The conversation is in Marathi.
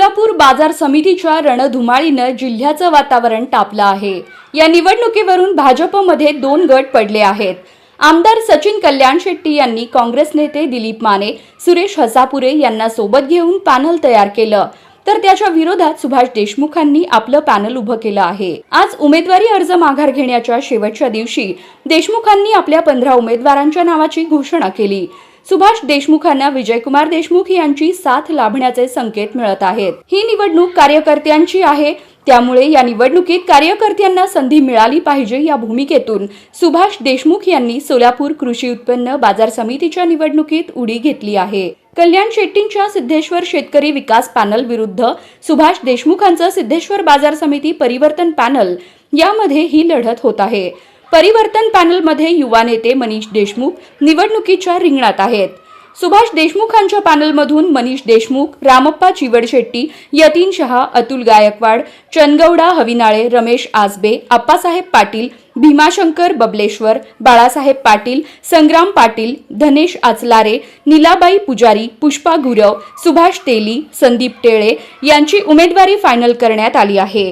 सोलापूर बाजार समितीच्या रणधुमाळीनं जिल्ह्याचं वातावरण तापलं आहे। या निवडणुकीवरून भाजपमध्ये 2 गट पडले आहेत। आमदार सचिन कल्याण शेट्टी यांनी काँग्रेस नेते दिलीप माने, सुरेश हसापुरे यांना सोबत घेऊन पॅनल तयार केलं, तर त्याच्या विरोधात सुभाष देशमुखांनी आपलं पॅनल उभं केलं आहे। आज उमेदवारी अर्ज माघार घेण्याच्या शेवटच्या दिवशी देशमुखांनी आपल्या 15 उमेदवारांच्या नावाची घोषणा केली। सुभाष देशमुखांना विजयकुमार देशमुख यांची साथ लाभण्याचे संकेत मिळत आहेत। ही निवडणूक कार्यकर्त्यांची आहे, त्यामुळे या निवडणुकीत कार्यकर्त्यांना संधी मिळाली पाहिजे या भूमिकेतून सुभाष देशमुख यांनी सोलापूर कृषी उत्पन्न बाजार समितीच्या निवडणुकीत उडी घेतली आहे। कल्याण शेट्टींच्या सिद्धेश्वर शेतकरी विकास पॅनल विरुद्ध सुभाष देशमुखांचं सिद्धेश्वर बाजार समिती परिवर्तन पॅनल यामध्ये ही लढत होत आहे। परिवर्तन पॅनलमध्ये युवा नेते मनीष देशमुख निवडणुकीच्या रिंगणात आहेत। सुभाष देशमुखांच्या पॅनलमधून मनीष देशमुख, रामप्पा चिवडशेट्टी, यतीन शहा, अतुल गायकवाड, चंदगौडा हविनाळे, रमेश आसबे, आप्पासाहेब पाटील, भीमाशंकर बबलेश्वर, बाळासाहेब पाटील, संग्राम पाटील, धनेश आचलारे, नीलाबाई पुजारी, पुष्पा गुरव, सुभाष तेली, संदीप टेळे यांची उमेदवारी फायनल करण्यात आली आहे।